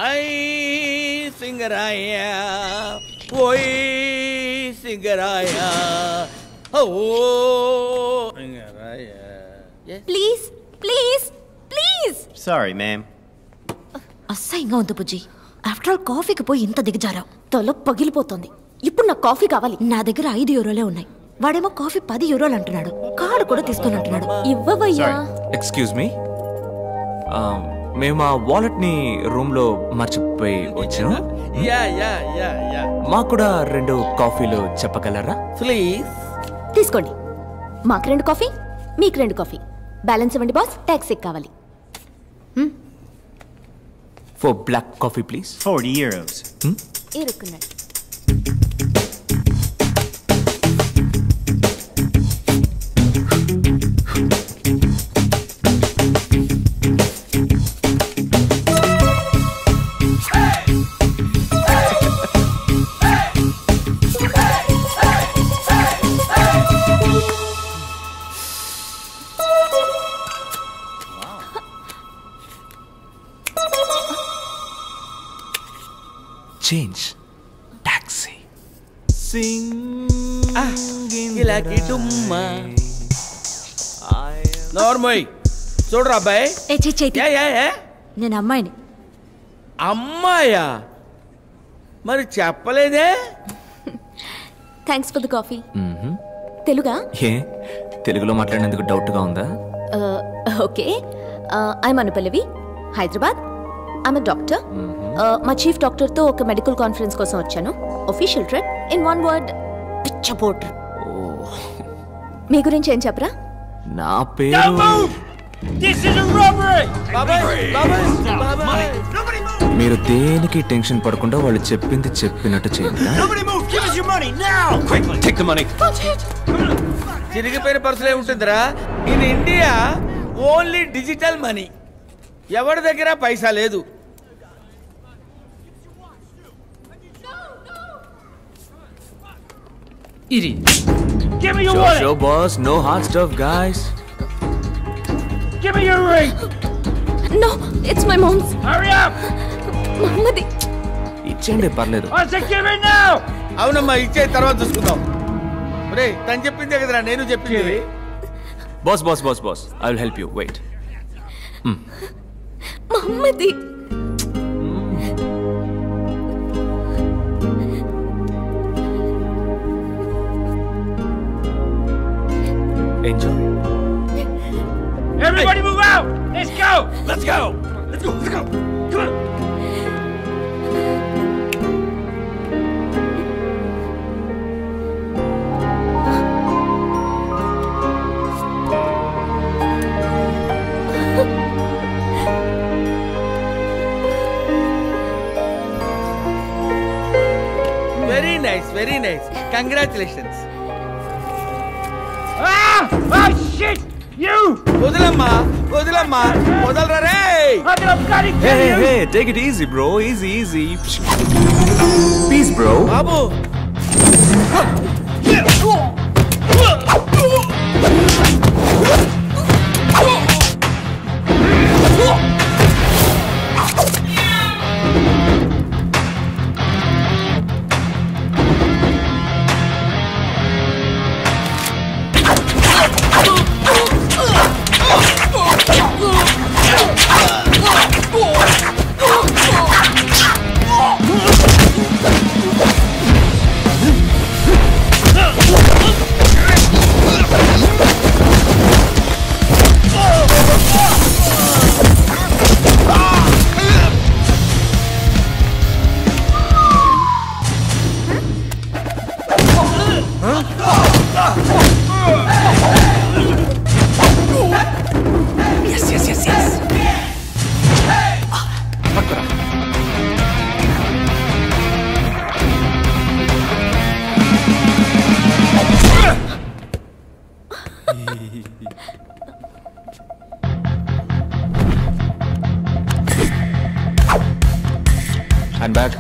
Ay, Singaraya, oi, Singaraya, oh, Singaraya. Yes. Please, please, please. Sorry, ma'am. అసహ్యంగా ఉంది బుజ్జి. After all కాఫీకి పోయి ఇంత దిగజారావు. తల పగిలిపోతుంది. ఇప్పుడు నాకు కాఫీ కావాలి. నా దగ్గర 5 యూరోలే ఉన్నాయి. వాడేమో కాఫీ 10 యూరోలు అంటున్నాడు. కార్డు కూడా తీసుకొని అంటున్నాడు. ఇవ్వవయ్యా. ఎక్స్క్యూజ్ మీ, మేము ఆ వాలెట్ ని రూమ్ లో మర్చిపోయి వచ్చాము. మాకు కూడా 2 కాఫీలు చెప్పగలరా ప్లీజ్? తీసుకోండి. మాకు 2 కాఫీ, మీకు 2 కాఫీ. బ్యాలెన్స్ ఇవ్వండి బాస్. ట్యాక్సీ కావాలి. For black coffee please. 40 euros. ఇరుక్కున్నాడు. Change. Taxi. Sing. ఇలాకి డుమ్మా. నార్మల్ చూడరా అబ్బాయి. నేను అమ్మాయిని. అమ్మాయా? మరి చెప్పలేదే. Thanks for the coffee. తెలుగా? ఏ తెలుగులో మాట్లాడినందుకు డౌట్ గా ఉందా? Okay. I'm Anupallavi, Hyderabad. I'm a doctor. మా చీఫ్ డాక్టర్ తో ఒక మెడికల్ కాన్ఫరెన్స్ కోసం వచ్చాను. Official trip. In one word, పిచ్చపోట్. మీ గురించి ఏం చెప్పరా? నా పేరు. మీరు దేనికి టెన్షన్ పడకుండా వాళ్ళు చెప్పింది చెప్పినట్టు చేయండి. చిరిగిపోయిన పర్సులే ఉంటుందిరా. In India only digital money. ఎవరి దగ్గర పైసా లేదు. Give me your wallet. Sure, boss. No hard stuff, guys. Give me your ring. No, it's my mom's. Hurry up. మమ్మది. ఇచ్చేయండి, పర్లేదు. I said give it now. అవునమ్మా, ఇచ్చే తర్వాత చూసుకుందాం. ఒరే, తను చెప్పిందే కదరా నేను చెప్పింది. Boss boss boss boss, I will help you. Wait. మమ్మది. Enjoy. Everybody move out. Let's go. Let's go. Let's go. Let's go. Come on. Very nice, very nice. Congratulations. Ah! Oh shit! You! వదలమ్మా, వదలమ్మా, వదలరా రే. Hey, take it easy, bro. Easy. Peace, bro. బాబు. Hand bag.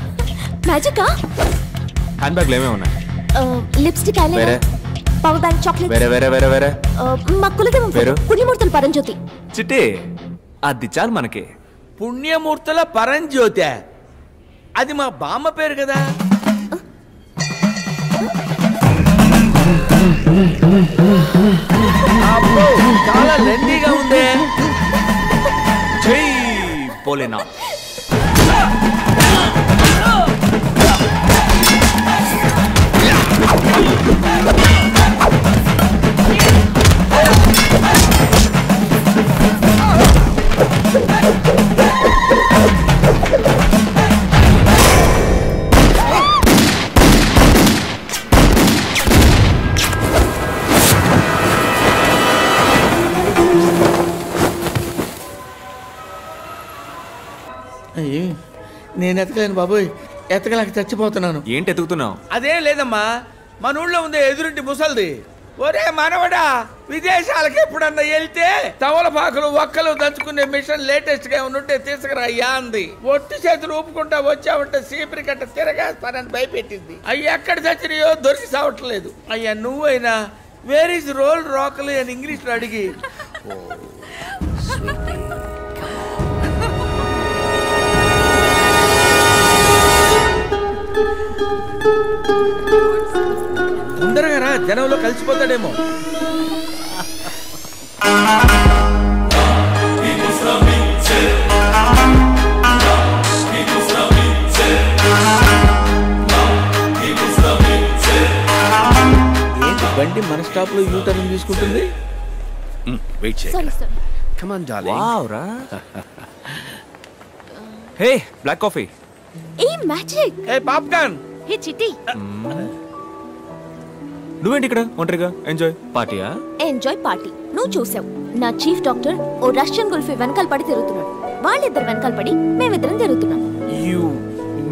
మ్యాజికా? Hand బ్యాగ్లో ఏమేమి ఉన్నాయి? Lipstick, వేరే పవర్ బ్యాంక్, చాక్లెట్. వేరే మా కులదేవం పుణ్యమూర్తుల పరంజ్యోతి. చిట్టి, అది చాలు మనకి. పుణ్యమూర్తుల పరంజ్యోతి అది మా బామ్మ పేరు కదా. అబ్బో, చాలా లెందీగా ఉందే. జై భోలేనా. నేను ఎతకలేను బాబోయ్, ఎతకలేక చచ్చిపోతున్నాను. ఏంటి ఎతుకుతున్నావు? అదేం లేదమ్మా, మన ఊళ్ళో ఉంది ఎదురింటి ముసల్ది. ఒరే మనవడా, విదేశాలకు ఎప్పుడన్నా వెళ్తే తవలపాకులు ఒక్కలు దంచుకునే మిషన్ లేటెస్ట్ గా ఉంటే తీసుకురా అయ్యా అంది. ఒట్టి చేతులు ఊపుకుంటా వచ్చావంటే సీపరి కట్ట తిరగేస్తానని భయపెట్టింది. అయ్యి ఎక్కడ చచ్చినాయో దొరికి సావట్లేదు. అయ్యా నువ్వైనా వేర్ ఇస్ రోల్ రాకలు అని ఇంగ్లీష్ లో అడిగి తొందరగా రా, జనంలో కలిసిపోతాడేమో. ఏంటి బండి మన స్టాప్ లో యూటర్న్ తీసుకుంటుంది? Hey black coffee. A magic. A popcorn. Hey Chitti. నువ్వేంటి ఇక్కడ ఒంటరిగా? ఎంజాయ్ పార్టీయా? ఎంజాయ్ పార్టీ నువ్వు చూసావు. నా చీఫ్ డాక్టర్ ఓ రష్యన్ గుల్ఫీ వెనకాల పడి తిరుగుతున్నాడు. వాళ్ళిద్దరు వెనకాల పడి మేమిద్దరం తిరుగుతున్నాం. యు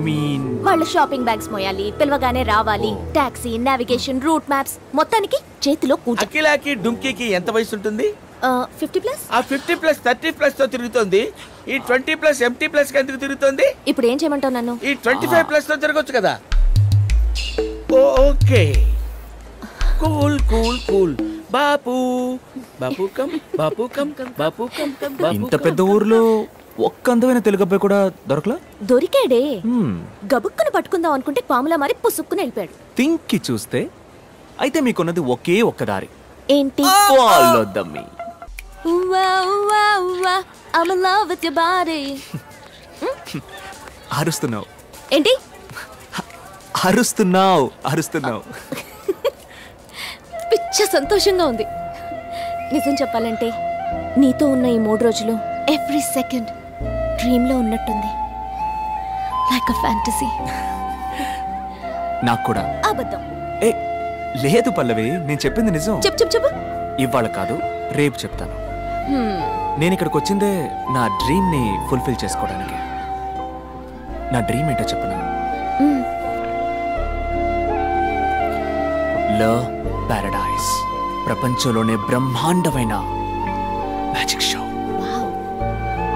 మీన్ వాళ్ళ షాపింగ్ బ్యాగ్స్ మోయాలి, పిలవగానే రావాలి, టాక్సీ, నావిగేషన్, రూట్ మ్యాప్స్, మొత్తానికి చేతిలో కూజ. అఖిలాకి డుంకీకి ఎంత వయసు ఉంటుంది? 50+. ఆ 50+, 30+ తో తిరుగుతుంది. ఈ 20+ MT+ ఎందుకు తిరుగుతుంది? ఇప్పుడు ఏం చేయమంటావు నన్ను? ఈ 25+ తో తిరగొచ్చు కదా. Okay, cool cool cool. Bapu Bapu come, Bapu come, Bapu come, Bapu. ఇంత పెద్ద ఊర్లో ఒక్క అందమైన తెలుగు అబ్బాయి కూడా దొరకలా? దొరికాడే. గబుక్కుని పట్టుకుందాం అనుకుంటే పాములా మారి పుసుక్కుని వెళ్ళిపోయాడు. తింకి చూస్తే అయితే మీకున్నది ఒకే ఒక్క దారి. ఏంటి? Follow the me. I'm in love with your body. అరుస్తున్నావు ఏంటి? అరుస్తున్నావు. పిచ్చ సంతోషంగా ఉంది. నిజం చెప్పాలంటే నీతో ఉన్న ఈ 3 రోజులు ఎవ్రీ సెకండ్ డ్రీమ్ లో ఉన్నట్టుంది. Like a fantasy. నాకు కూడా. అబద్ధం. ఏ లేదు పల్లవి, నేను చెప్పింది నిజం. చెప్పు. ఇవాళ కాదు, రేపు చెప్తాను. నేను ఇక్కడికి వచ్చిందే నా డ్రీమ్ ని ఫుల్ఫిల్ చేసుకోవడానికి. నా డ్రీమ్ ఏంటో చెప్పనా? లవ్ పారడైజ్, ప్రపంచంలోనే బ్రహ్మాండమైన మ్యాజిక్ షో.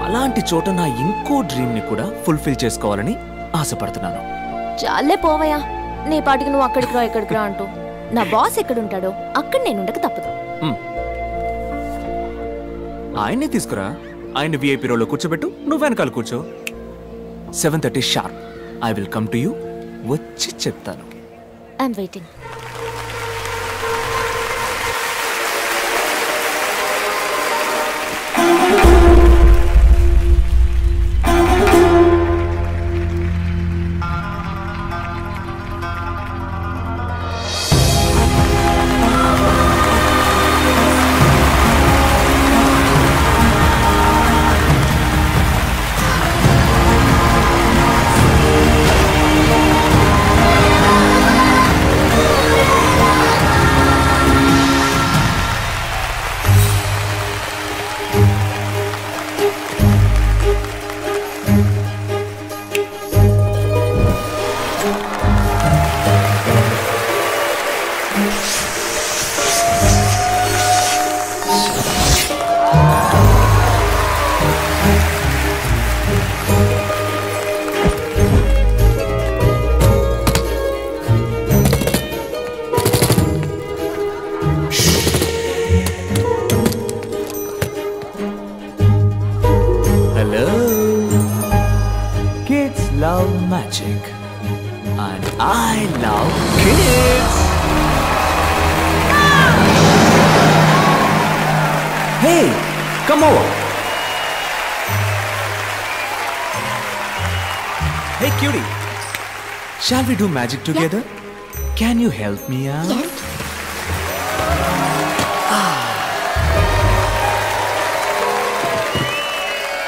అలాంటి చోట నా ఇంకో డ్రీమ్ ని కూడా ఫుల్ఫిల్ చేసుకోవాలని ఆశపడుతున్నాను. చాలే పోవయ్యా, నీ పాటికి నువ్వు అక్కడికి రా ఇక్కడికి రా అంటూ. నా బాస్ ఎక్కడుంటాడో అక్కడ నేను ఉండక తప్పదు. ఆయన్ని తీసుకురా, ఆయన విఐపీ రోలో కూర్చోబెట్టు, నువ్వు వెనకాల కూర్చో. 7:30 sharp I will come to you. వచ్చి చెప్తాను. I'm waiting. magic. And I love kids. Hey, come over. Hey, cutie. Shall we do magic together? Can you help me out? Yes.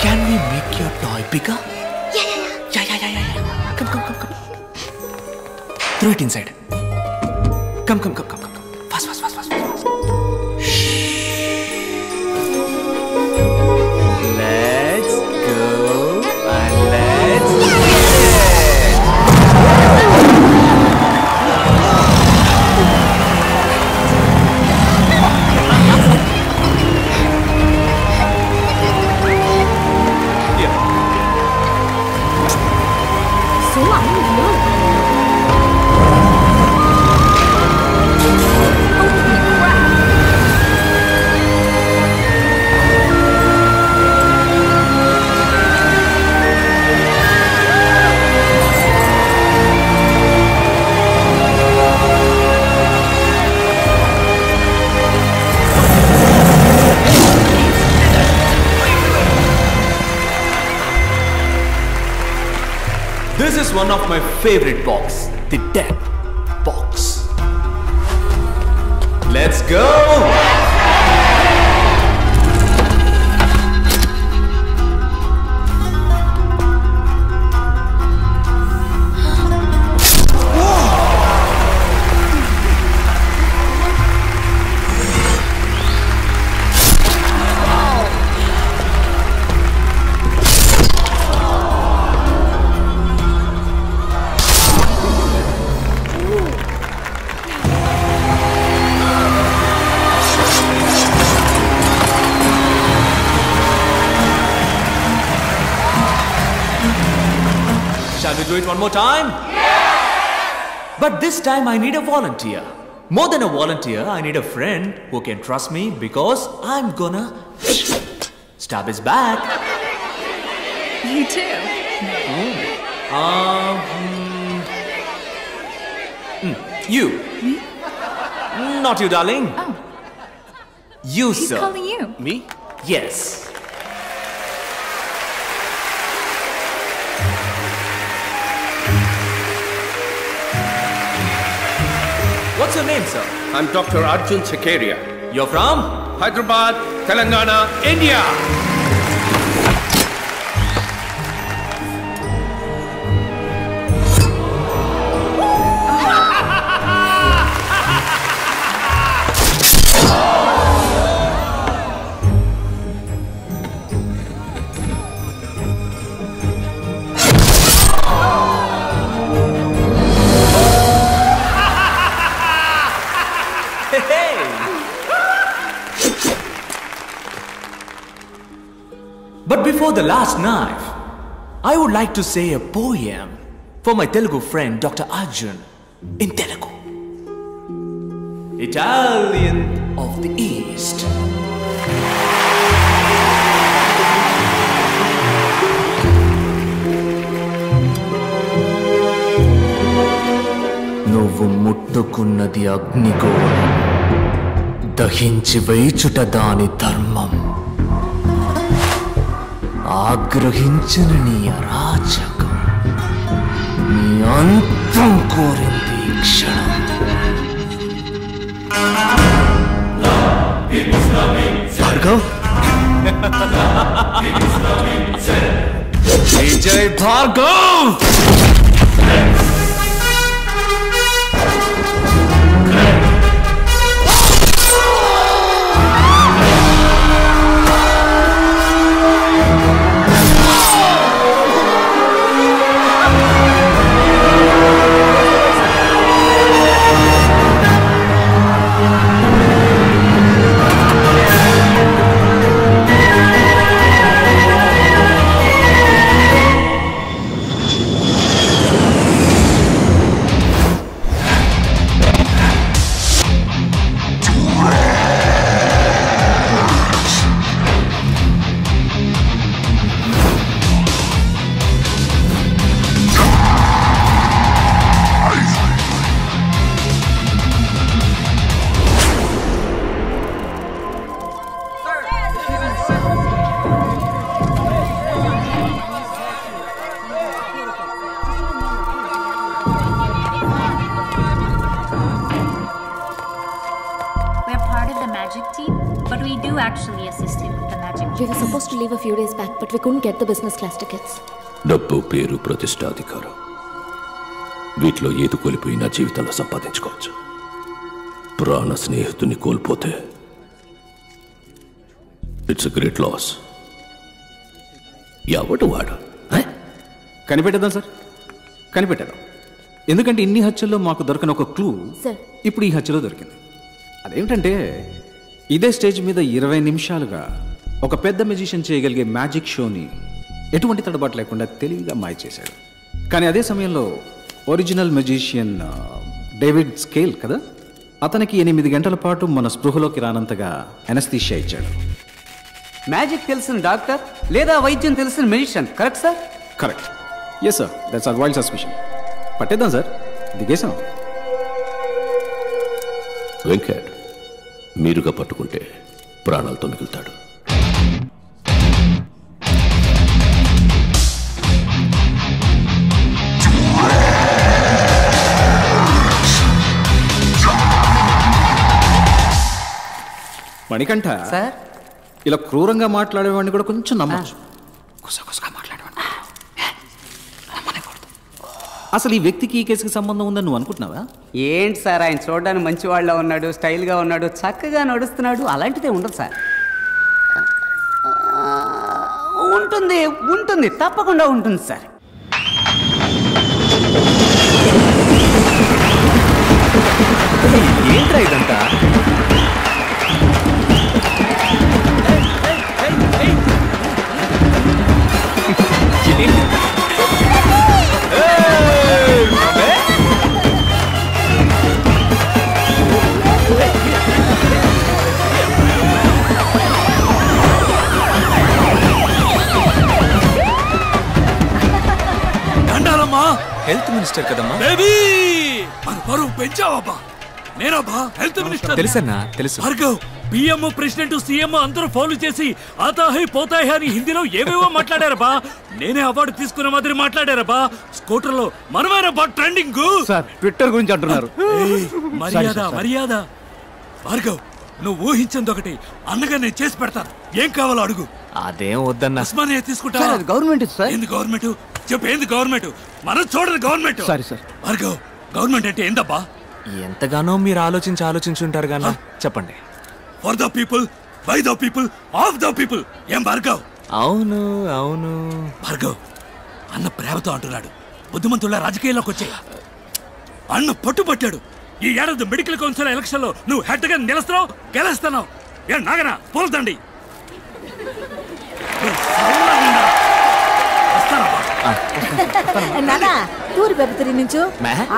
Can we make your toy bigger? Yeah. Yeah. Come. Throw it inside. Come. Fast. Let's go and let's get it. So unusual. Holy crap. This is one of my favorite box, the death box. Let's go! Shall we do it one more time? Yeah! But this time I need a volunteer. More than a volunteer, I need a friend who can trust me because I'm gonna stab his back. You too. You. Me? Not you, darling. Oh. You, He's sir. calling you. Me? Yes. What's your name, sir? I'm Dr. Arjun Sakaria. You're from? Hyderabad, Telangana, India. But before the last knife, I would like to say a poem for my Telugu friend Dr. Arjun in Telugu. Italian of the East. నువ్వు ముట్టుకున్నది అగ్నిగోళం, దహించి వేచుట దాని ధర్మం. ఆగ్రహించిన నీ అరాచకం, నీ అంతం కోరింది ఈ క్షణం. Bhargav, Vijay Bhargav. actually assist him with the magic. We were supposed to leave a few days back, but we couldn't get the business class tickets. డబ్బు, పేరు, ప్రతిష్ట, అధికారం వీటిలో ఏది కోల్పోయినా జీవితంలో సంపాదించుకోవచ్చు. ప్రాణ స్నేహితుని కోల్పోతే ఇట్స్ గ్రేట్ లాస్. ఎవడు వాడు? కనిపెట్టేద్దాం సార్, కనిపెట్టేద్దాం. ఎందుకంటే ఇన్ని హత్యల్లో మాకు దొరకని ఒక క్లూ ఇప్పుడు ఈ హత్యలో దొరికింది. అదేమిటంటే ఇదే స్టేజ్ మీద 20 నిమిషాలుగా ఒక పెద్ద మెజిషియన్ చేయగలిగే మ్యాజిక్ షోని ఎటువంటి తడబాటు లేకుండా తెలివిగా మాయ చేశాడు. కానీ అదే సమయంలో ఒరిజినల్ మెజిషియన్ డేవిడ్ స్కేల్ కదా, అతనికి 8 గంటల పాటు మన స్పృహలోకి రానంతగా ఎనస్థీషియా ఇచ్చాడు. మ్యాజిక్ తెలిసిన డాక్టర్ లేదా వైద్యం తెలిసిన magician, correct sir? Correct. Yes sir, that's our wild suspicion. పట్టేద్దాం సార్, దిగేసాం. వెంకట్ మీరుగా పట్టుకుంటే ప్రాణాలతో మిగులుతాడు. మణికంఠ సార్, ఇలా క్రూరంగా మాట్లాడేవాడిని కూడా కొంచెం నమ్మచ్చు. అసలు ఈ వ్యక్తికి ఈ కేసుకి సంబంధం ఉందని నువ్వు అనుకుంటున్నావా? ఏంటి సార్, ఆయన చూడడానికి మంచి వాళ్ళ ఉన్నాడు, స్టైల్గా ఉన్నాడు, చక్కగా నడుస్తున్నాడు. అలాంటిదే ఉండదు సార్. ఉంటుంది ఉంటుంది, తప్పకుండా ఉంటుంది సార్. ఏంట్రా ఇదంతా? హెల్త్ మినిస్టర్ కదమ్మా. బేబీ మన పరువు పెంచావబ్బా. నేనబ్బా హెల్త్ మినిస్టర్. తెలుసన్నా, తెలుసు. భార్గవ్, పిఎం, ప్రెసిడెంట్, సీఎం అందరూ ఫాలో చేసి ఆతాహై పోతాయి అని హిందీలో ఏవేవో మాట్లాడారబ్బా. నేనే అవార్డు తీసుకున్న మాదిరి మాట్లాడారబ్బా. స్కూటర్ లో మనమేనబ్బా ట్రెండింగ్. సార్, ట్విట్టర్ గురించి అంటున్నారు. మర్యాద మర్యాద. భార్గవ్, నువ్వు ఊహించింది ఒకటి, అన్నగా నేను చేసి పెడతాను. ఏం కావాలో అడుగు. అదేం వద్దన్నా. ఉస్మానియా తీసుకుంటా. Government sir. ఏంది గవర్నమెంట్? చెప్పు, ఏంది గవర్నమెంట్? మనం చూడరు government. Sorry sir. Bhargav, government అంటే ఏందబ్బా? ఎంతగానో మీరు ఆలోచించుంటారు గానా. చెప్పండి. For the people, by the people, of the people. ఏం భార్గవ్? అవును అవును. భార్గవ్, అన్న ప్రేమతో అంటున్నాడు. బుద్ధిమంతుల రాజకీయాల్లోకి వచ్చే అన్న పట్టుబట్టాడు. ఈ ఏడాది మెడికల్ కౌన్సిల్ ఎలక్షన్ లో నువ్వు హెడ్ గా నిలుస్తున్నావు, గెలుస్తున్నావు. ఏ నాగనా, పోల్తండి. నానా తూరి పెప్ప తిరిగి నుంచు.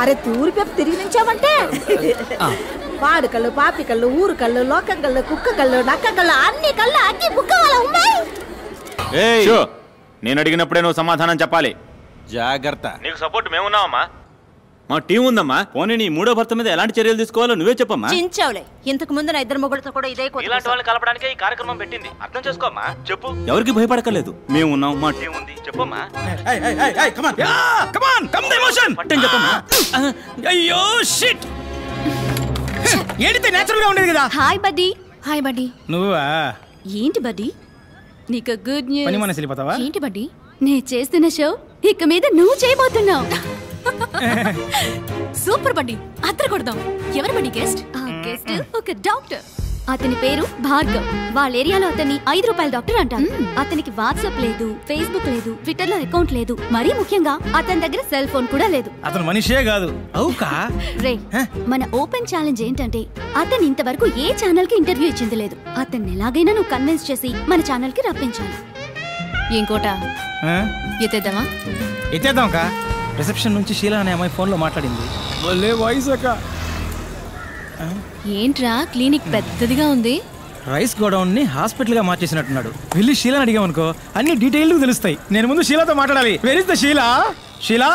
అరే తూరి పెప్ప తిరిగి నుంచామంటే పాడు కళ్ళు, పాపి కళ్ళు, ఊరు కళ్ళు, లోకం కళ్ళు, కుక్క కళ్ళు, నక్క కళ్ళు, అన్ని కళ్ళు అన్ని బుక్క వాళ్ళ ఉన్నాయి. నేను అడిగినప్పుడే నువ్వు సమాధానం చెప్పాలి. జాగ్రత్త. నీకు సపోర్ట్ మేమున్నావమ్మా. మా టీం ఉందమ్మా. పోనీ నీ మూడో భర్త మీద ఎలాంటి చర్యలు తీసుకోవాలో నువ్వే చెప్పమ్మా. చించావులే, ఇంతకు ముందు నా ఇద్దరు మొగుళ్ళతో కూడా ఇదే కోత. ఇలాంటి వాళ్ళని కలపడానికి ఈ కార్యక్రమం పెట్టింది. అర్థం చేసుకోమ్మా. చెప్పు. ఎవరికి భయపడకలేదు, మేము ఉన్నాం, మా టీం ఉంది. చెప్పమ్మా. పట్టని చెప్పమ్మా. అయ్యో షిట్. ఏడితే నేచురల్ గా ఉండేది కదా. Hi buddy. Hi buddy. నువ్వా? ఏంటి బడ్డీ, నీకు గుడ్ న్యూస్. పని మనసు వెళ్ళిపోతావా? ఏంటి బడ్డీ, నేను చేస్తున్న షో ఇక మీద నువ్వు చేయబోతున్నావు. సూపర్ బడ్డీ, అద్దర కొడదాం. ఎవరు బడ్డీ గెస్ట్? గెస్ట్ ఒక డాక్టర్. అతని పేరు భార్గవ్. వాళ్ళ ఏరియాలో అతన్ని ₹5 డాక్టర్ అంటారు. అతనికి వాట్సాప్ లేదు, ఫేస్బుక్ లేదు, ట్విట్టర్ లో అకౌంట్ లేదు, మరీ ముఖ్యంగా అతని దగ్గర సెల్ ఫోన్ కూడా లేదు. అతను మనిషే కాదు. అవుకా రే, మన ఓపెన్ ఛాలెంజ్ ఏంటంటే అతను ఇంతవరకు ఏ ఛానల్ కి ఇంటర్వ్యూ ఇచ్చింది లేదు. అతన్ని ఎలాగైనా నువ్వు కన్విన్స్ చేసి మన ఛానల్ కి రప్పించాలి. ఇంకోట ఎత్తేద్దామా? ఎత్తేద్దాం కా. రిసెప్షన్ నుంచి షీలా అనే అమ్మాయి ఫోన్ లో మాట్లాడింది. వాయిస్ అక్క. ఏంట్రా క్లినిక్ పెద్దదిగా ఉంది. రైస్ గోడౌన్ ని హాస్పిటల్ గా మార్చేసినట్టున్నాడు. వెళ్ళి షీలాని అడిగామనుకో అన్ని డీటెయిల్ తెలుస్తాయి. నేను ముందు షీలాతో మాట్లాడాలి. Where is the Sheela? Sheela,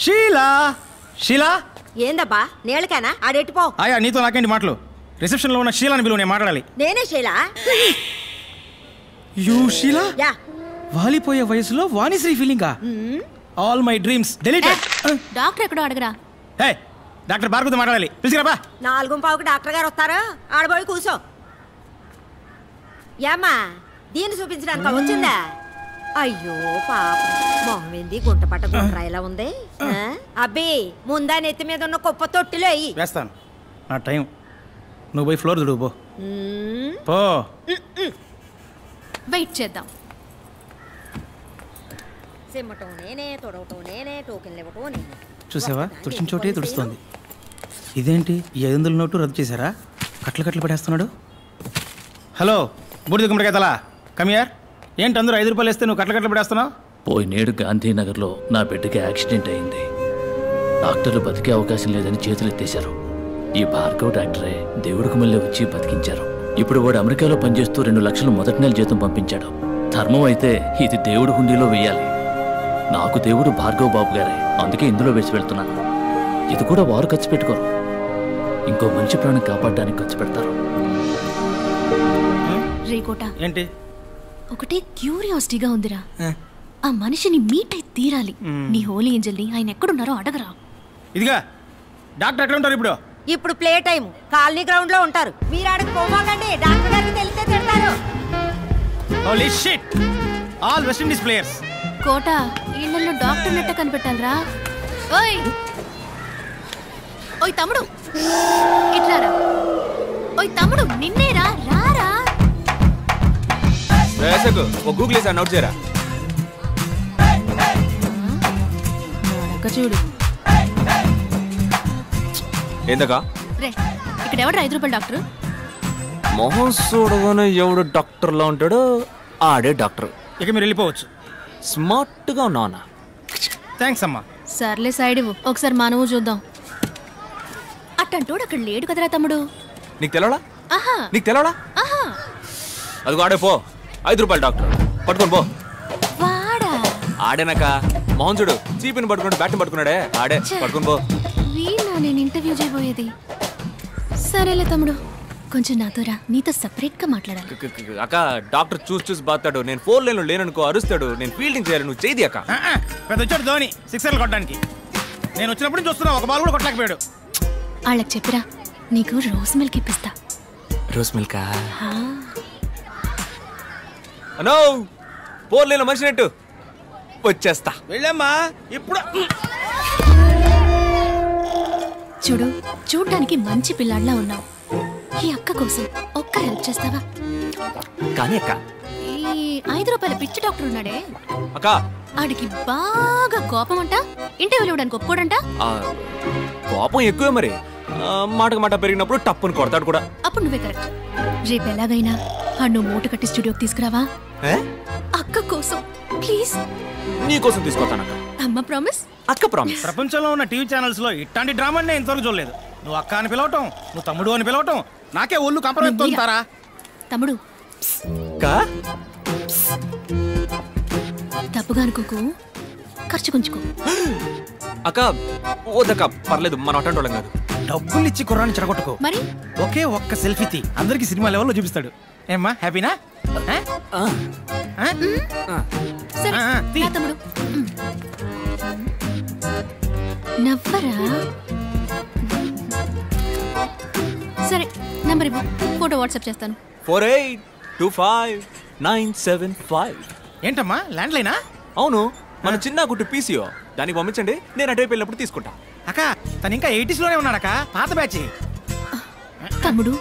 Sheela, Sheela. ఏందబ్బా నేలకేనా? ఆడెట్టిపో. ఆయా, నీతో నాకేంటి మాటలు? రిసెప్షన్ లో ఉన్న షీలాని బిలువ, నేను మాట్లాడాలి. నేనే షీలా. యూ షీలా? యా. వాలిపోయే వయసులో వాణిశ్రీ ఫీలింగా? All my dreams deleted. Doctor ఎక్కడో అడగరా. హే, డాక్టర్ భార్గవతో మాట్లాడాలి. పిలిచిరాబా. 4:15కి డాక్టర్ గారు వస్తారా? ఆడబోయి కూర్చో. యామా దీన్ని చూపించడానికి వచ్చిందా? అయ్యో పాప మొహం ఏంది గుంట పట్ట గుండ్రా ఇలా ఉంది. అబ్బి ముందా నెత్తి మీద ఉన్న కుప్ప తొట్టిలో అయ్యి వేస్తాను. నా టైం. నువ్వు పోయి ఫ్లోర్ దుడువు పో. పో. వెయిట్ చేద్దాం. సిమ్మటం నేనే, తొడవటం నేనే, టోకెన్లు ఇవ్వటం నేనే. చూసావా తుడిచిన చోటే తుడుస్తోంది. ఇదేంటి ఈ 500 నోటు రద్దు చేశారా? కట్లు పడేస్తున్నాడు. హలో బూడిద గుమ్మడికాయ తలా కమియార్. ఏంటి అందరూ 5 రూపాయలు వేస్తే నువ్వు కట్లు పడేస్తున్నావు? పోయినేడు గాంధీనగర్లో నా బిడ్డకి యాక్సిడెంట్ అయింది. డాక్టర్లు బతికే అవకాశం లేదని చేతులు ఎత్తేశారు. ఈ భార్గవ్ డాక్టరే దేవుడికి మళ్ళీ వచ్చి బతికించారు. ఇప్పుడు వాడు అమెరికాలో పనిచేస్తూ 2 లక్షలు మొదటి నెల జీతం పంపించాడు. ధర్మం అయితే ఇది దేవుడి హుండీలో వెయ్యాలి. నాకు దేవుడు భార్గవ్ బాబు గారే, అందుకే ఇందులో వేసి వెళ్తున్నాను. ఇది కూడా వారు ఖర్చు పెట్టుకోరు, ఇంకో మంచి ప్రాణం కాపాడడానికి ఖర్చు పెడతారు. రేకోట ఏంటి ఒకటే క్యూరియాసిటీగా ఉందిరా. ఆ మనిషిని మీట్ అయి తీరాలి. నీ హోలీ ఏంజల్ని ఆయన ఎక్కడున్నారో అడగరా. ఇదిగా డాక్టర్ ఎక్కడ ఉంటారు ఇప్పుడు? ఇప్పుడు ప్లే టైం కాలనీ గ్రౌండ్ లో ఉంటారు. మీరు ఆడకు పోవాలండి, డాక్టర్ గారికి తెలిస్తే తిడతారు. Holy shit, all West Indies players. కోట ఇళ్ళల్లో డాక్టర్ నెట్ట కనిపెట్టాలరా. ఓయ్ ఓయ్ తమ్ముడు ఇట్లారా. ఓయ్ తమ్ముడు నిన్నేరా, రారా. గూగుల్ వేసి నోట్ చేయరా. చూడు ఏందకా రే, ఇక్కడ ఎవడు 5 రూపాయలు డాక్టర్? మొహం చూడగానే ఎవడు డాక్టర్లా ఉంటాడో ఆడే డాక్టర్. ఇక మీరు వెళ్ళిపోవచ్చు. స్మార్ట్గా ఉన్నానా? థ్యాంక్స్ అమ్మా. సర్లే సైడ్ ఇవ్వు, ఒకసారి మానవు చూద్దాం. అట్టంటోడు అక్కడ లేడు కదరా తమ్ముడు. నీకు తెలవడా? ఆహా నీకు తెలవడా? ఆహా అదిగో ఆడే పో. 5 రూపాయలు డాక్టర్ పట్టుకొని పో. వాడా ఆడేనాక మొహం చూడు, చీపిని పట్టుకున్నాడు, బ్యాట్ని పట్టుకున్నాడే ఆడే, పట్టుకొని పో. వీళ్ళ నేను ఇంటర్వ్యూ చేయబోయేది. సరేలే తమ్ముడు, కొంచెం నాతో రా, నీతో సపరేట్ గా మాట్లాడాలి. అక్క డాక్టర్ చూసి బాతాడు. నేను 4 లైన్లో లేననుకో అరుస్తాడు. నేను ఫీల్డింగ్ చేయాలి, నువ్వు చేయి అక్క. పెద్ద వచ్చాడు ధోని 6 కొట్టడానికి. నేను వచ్చినప్పుడు చూస్తున్నా, ఒక బాల్ కూడా కొట్టలేకపోయాడు. వాళ్ళకి చెప్పిరా, నీకు రోజ్ మిల్క్ ఇప్పిస్తా. రోజ్ మిల్కా? అనో 4 లైన్లో మనిషినట్టు వచ్చేస్తా. వెళ్ళమ్మా ఇప్పుడు. చూడు, చూడ్డానికి మంచి పిల్లాడిలా ఉన్నావు. ఈ అక్క కోసం ఒక్క హెల్ప్ చేస్తావా? కానీ అక్క, ఈ 5 రూపాయల పిచ్చి డాక్టర్ ఉన్నాడే అక్క, ఆడికి బాగా కోపం అంట. ఇంటర్వ్యూలు ఇవ్వడానికి ఒప్పుకోడంట. కోపం ఎక్కువే మరి. మాటకు మాట పెరిగినప్పుడు టప్పుని కొడతాడు కూడా. అప్పుడు నువ్వే కరెక్ట్. రేపు ఎలాగైనా నువ్వు మూట కట్టి స్టూడియోకి తీసుకురావా? అక్క కోసం ప్లీజ్. నీ కోసం తీసుకొస్తానక్క. అమ్మ ప్రామిస్. అక్క ప్రామిస్. ప్రపంచంలో ఉన్న టీవీ ఛానల్స్ లో ఇట్లాంటి డ్రామా నేను ఇంతవరకు చూడలేదు. నువ్వు అక్క అని పిలవటం, నువ్వు తమ్ముడు అని పిలవటం, నాకే ఒళ్ళు కంపరెత్తుంటారా? తమ్ముడు తప్పుగా అనుకోకు, ఖర్చు కొంచుకో. అక్క ఓదక్క పర్లేదు, మన అటెండ్ వాళ్ళం కాదు. డబ్బులు ఇచ్చి కుర్రాన్ని చెడగొట్టుకో. మరి ఒకే ఒక్క సెల్ఫీ తీ, అందరికి సినిమా లెవెల్లో చూపిస్తాడు. ఏమ్మా హ్యాపీనా? తమ్ముడు నవ్వరా. సరే నంబర్ ఇవ్వు, ఫోటో వాట్సాప్ చేస్తాను. 48259755. ఏంటమ్మా ల్యాండ్ లైనా? అవును, మన చిన్న గుట్టు పీసీఓ. దానికి పంపించండి, నేను అటువైపు వెళ్ళినప్పుడు తీసుకుంటా. అక్క తను ఇంకా 80s లోనే ఉన్నాడక్క, పాత బ్యాచ్. తమ్ముడు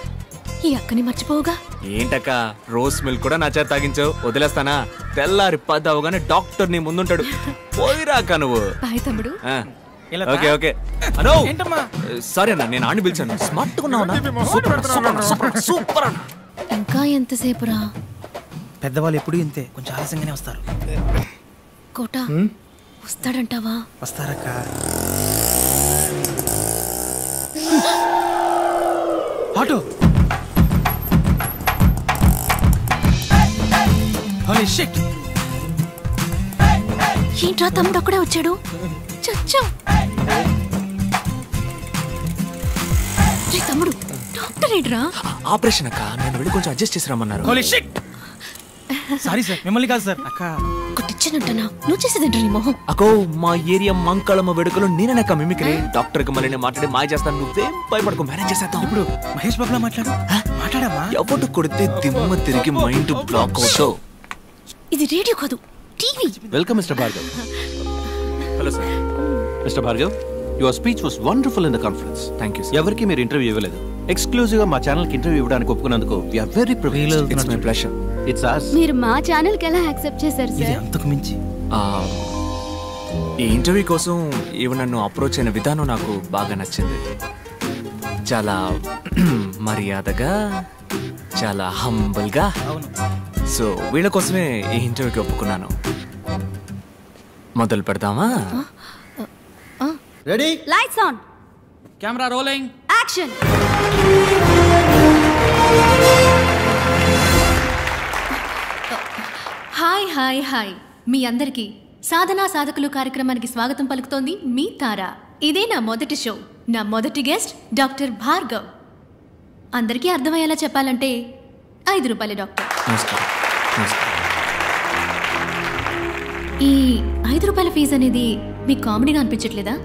ఈ అక్కని మర్చిపోవుగా. ఏంటక్క రోజ్ మిల్క్ కూడా నా చేత తాగించావు, వదిలేస్తానా? తెల్లారి 10 అవగానే డాక్టర్ నీ ముందుంటాడు. పోయిరాక నువ్వు. బాయ్ తమ్ముడు. Okay okay. అనో సరే అన్న, నేను ఆడిని పిలిచాను. స్మార్ట్ ఉన్నావు. సూపర్ అన్న. ఇంకా ఎంతసేపు రా? పెద్దవాళ్ళు ఎప్పుడు ఇంతే, కొంచెం ఆలస్యంగానే వస్తారు. కోట వస్తాడంటావా? వస్తారక్క. ఆటో. Holy shit. ఏంట్రా తమ్ముడు అక్కడే వచ్చాడు? చచ్చా. తమ్ముడు డాక్టర్ ఏంట్రా? ఆపరేషన్ అక్క, నేను వెళ్ళి కొంచెం అడ్జస్ట్ చేసి రమ్మన్నారు. Holy shit. సారీ సార్, మిమ్మల్ని కాదు సార్. అక్క కొట్టించానంటనా? నువ్వు చేసేదేంటో నీ మొహం. అకో మా ఏరియా మంకళమ్మ వేడుకలో నేననక్క మిమిక్రీ. డాక్టర్ కి మళ్ళీ మాట్లాడి మాయ చేస్తాను, నువ్వేం భయపడకు, మేనేజ్ చేసేద్దాం. ఇప్పుడు మహేష్ బాబులా మాట్లాడమ్మా. ఎవరు కొడితే దిమ్మ తిరిగి మైండ్ బ్లాక్ అవుతావు. ఇది రేడియో కాదు, TV. Welcome mister Bhargav. Hello sir. Mister Bhargav, your speech was wonderful in the conference. Thank you. ఎవరికి మీరు ఇంటర్వ్యూ ఇవ్వలేదు. ఎక్స్క్లూజివ్ గా మా ఛానల్ కి ఇంటర్వ్యూ ఇవ్వడానికి ఒప్పుకున్నందుకు we are very privileged. It's my pleasure. It's us. మీరు మా ఛానల్ కి ఎలా యాక్సెప్ట్ చేశారు ఇది సార్? అంతకు మించి ఈ ఇంటర్వ్యూ కోసం ఇవి నన్ను అప్రోచ్ అయిన విధానం నాకు బాగా నచ్చింది. చాలా మర్యాదగా, చాలా హంబుల్గా. సో వీళ్ళ కోసమే ఈ ఇంటర్వ్యూకి ఒప్పుకున్నాను. మొదలు పెడదామా? Ready, lights on, camera rolling, action. Hi hi hi, మీ అందరికీ సాధనా సాధకులు కార్యక్రమానికి స్వాగతం పలుకుతోంది మీ తారా. ఇదే నా మొదటి షో. నా మొదటి గెస్ట్ డాక్టర్ భార్గవ్. అందరికీ అర్థమయ్యేలా చెప్పాలంటే 5 రూపాయల డాక్టర్. ఈ 5 రూపాయల ఫీజు అనేది మీకు కామెడీగా అనిపించట్లేదా?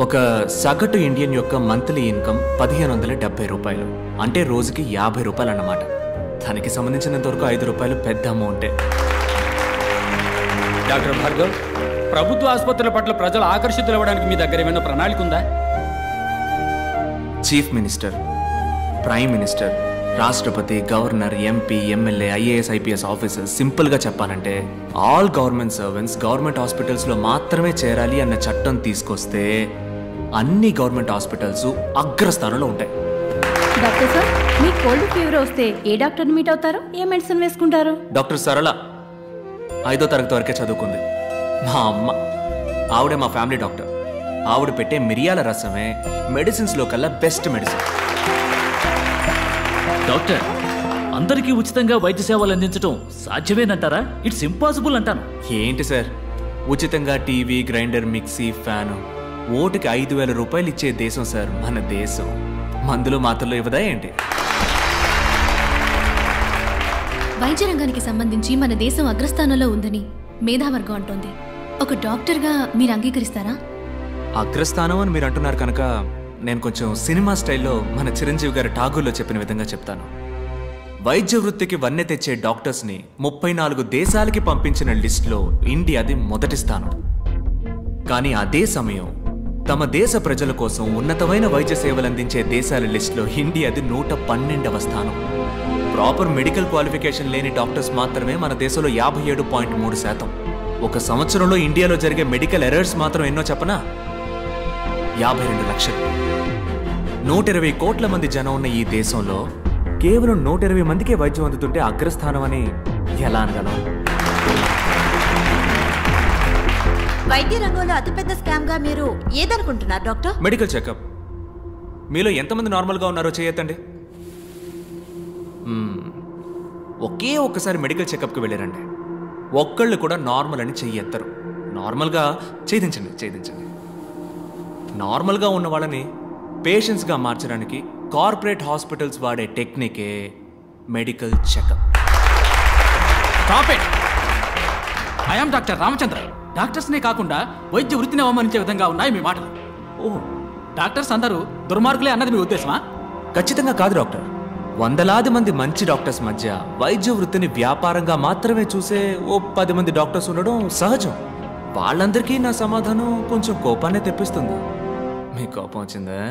ఒక సగటు ఇండియన్ యొక్క మంత్లీ ఇన్కమ్ 1570 రూపాయలు, అంటే రోజుకి 50 రూపాయలు అన్నమాట. దానికి సంబంధించినంత వరకు 5 రూపాయలు పెద్ద అమౌంటే. డాక్టర్ భార్గవ్, ప్రభుత్వ ఆసుపత్రుల పట్ల ప్రజలు ఆకర్షితులు అవ్వడానికి మీ దగ్గర ఏమైనా ప్రణాళిక ఉందా? చీఫ్ మినిస్టర్, ప్రైమ్ మినిస్టర్, రాష్ట్రపతి, governor, MP, MLA, IAS, IPS officers, సింపుల్గా చెప్పాలంటే ఆల్ గవర్నమెంట్ సర్వెంట్స్ గవర్నమెంట్ హాస్పిటల్స్లో మాత్రమే చేరాలి అన్న చట్టం తీసుకొస్తే అన్ని గవర్నమెంట్ హాస్పిటల్స్ అగ్రస్థానంలో ఉంటాయి. డాక్టర్ సార్, మీ కోల్డ్ ఫీవర్ వస్తే ఏ డాక్టర్ని మీట్ అవుతారు? ఏ మెడిసిన్ వేసుకుంటారు? డాక్టర్ సరళ 5వ తరగతి వరకే చదువుకుంది. మా అమ్మ, ఆవిడే మా ఫ్యామిలీ డాక్టర్. ఆవిడ పెట్టే మిరియాల రసమే మెడిసిన్స్లో కల్లా బెస్ట్ మెడిసిన్. డాక్టర్, అందరికీ ఉచితంగా వైద్య సేవలు అందించడం సాధ్యమేనంటారా? ఇట్స్ ఇంపాసిబుల్ అంటాను. ఏంటి సార్, ఉచితంగా టీవీ, గ్రైండర్, మిక్సీ, ఫ్యాను ఓటుకి 5,000 రూపాయలు ఇచ్చే దేశం సార్ మన దేశం. మందులు మాత్రలు ఇవ్వదా ఏంటి? వైద్య రంగానికి సంబంధించి మన దేశం అగ్రస్థానంలో ఉందని మేధావర్గం అంటోంది. ఒక డాక్టర్గా మీరు అంగీకరిస్తారా? అగ్రస్థానం అని మీరు అంటున్నారు కనుక నేను కొంచెం సినిమా స్టైల్లో మన చిరంజీవి గారి ఠాగూర్లో చెప్పిన విధంగా చెప్తాను. వైద్య వృత్తికి వన్నె తెచ్చే డాక్టర్స్ని 34 దేశాలకి పంపించిన లిస్టులో ఇండియాది మొదటి స్థానం. కానీ అదే సమయం తమ దేశ ప్రజల కోసం ఉన్నతమైన వైద్య సేవలు అందించే దేశాల లిస్టులో ఇండియాది 112వ స్థానం. ప్రాపర్ మెడికల్ క్వాలిఫికేషన్ లేని డాక్టర్స్ మాత్రమే మన దేశంలో 57.3%. ఒక సంవత్సరంలో ఇండియాలో జరిగే మెడికల్ ఎర్రర్స్ మాత్రం ఎన్నో చెప్పనా? 52 లక్షలు. 120 కోట్ల మంది జనం ఉన్న ఈ దేశంలో కేవలం 120 మందికే వైద్యం అందుతుంటే అగ్రస్థానం అని ఎలా అనగలం? వైద్య రంగంలో అతిపెద్ద స్కామ్ గా మీరు ఏదనుకుంటున్నారు డాక్టర్? Medical checkup. మీలో ఎంతమంది నార్మల్గా ఉన్నారో చేయొద్దండి. ఒకే ఒక్కసారి మెడికల్ చెకప్కి వెళ్ళారండి, ఒక్కళ్ళు కూడా నార్మల్ అని చెయ్యెత్తరు. నార్మల్గా ఛేదించండి. నార్మల్గా ఉన్న వాళ్ళని పేషెంట్స్గా మార్చడానికి కార్పొరేట్ హాస్పిటల్స్ వాడే టెక్నికే medical checkup. Stop it. I am doctor Ramachandra. డాక్టర్స్నే కాకుండా వైద్య వృత్తిని అవమానించే విధంగా ఉన్నాయి మీ మాటలు. ఓహ్, డాక్టర్స్ అందరూ దుర్మార్గులే అన్నది మీ ఉద్దేశమా? ఖచ్చితంగా కాదు డాక్టర్. వందలాది మంది మంచి డాక్టర్స్ మధ్య వైద్య వృత్తిని వ్యాపారంగా మాత్రమే చూసే ఓ 10 మంది డాక్టర్స్ ఉండడం సహజం. వాళ్ళందరికీ నా సమాధానం కొంచెం కోపాన్ని తెప్పిస్తుంది. మీ కోపం వచ్చిందా?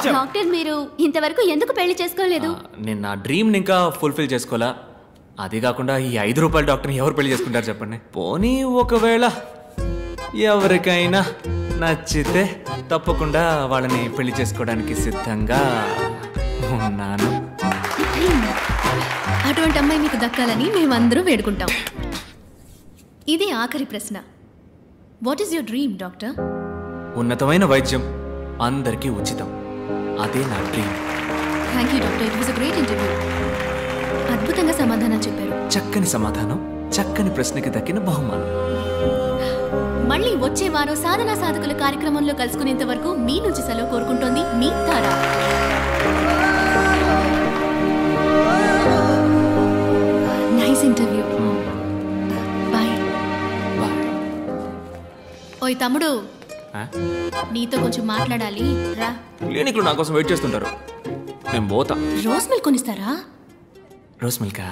డాక్టర్, మీరు ఇంతవరకు ఎందుకు పెళ్లి చేసుకోలేదు? నేను నా డ్రీమ్ని ఇంకా ఫుల్ఫిల్ చేసుకోవాలా. అది కాకుండా ఈ 5 రూపాయల డాక్టర్ని ఎవరు పెళ్లి చేసుకుంటారు చెప్పండి? పోనీ ఒకవేళ ఎవరికైనా నచ్చితే తప్పకుండా వాళ్ళని పెళ్లి చేసుకోవడానికి సిద్ధంగా ఉన్నాను. అటువంటి అమ్మాయి మీకు దక్కాలని మేమందరూ వేడుకుంటాం. ఇది ఆఖరి ప్రశ్న. What is your dream doctor? ఉన్నతమైన వైద్యం అందరికీ ఉచితం, అదే నా dream. Thank you doctor, it was a great interview. అద్భుతంగా సమాధానం చెప్పారు. చక్కని సమాధానం, చక్కని ప్రశ్నకి దక్కిన బహుమానం. మళ్ళీ వచ్చే వారం సాధనా సాధకుల కార్యక్రమంలో కలుసుకునేంత వరకు మీ నుంచి సెలవు కోరుకుంటోంది మీ తారా. ఇంటర్వ్యూ. బాయ్. ఓయ్ తమ్ముడు, నీతో కొంచెం మాట్లాడాలి రా. క్లినిక్లో నా కోసం వెయిట్ చేస్తుంటారు, నేను పోతా. రోజ్ మిల్క్ కొనిస్తారా? రోజ్ మిల్కా?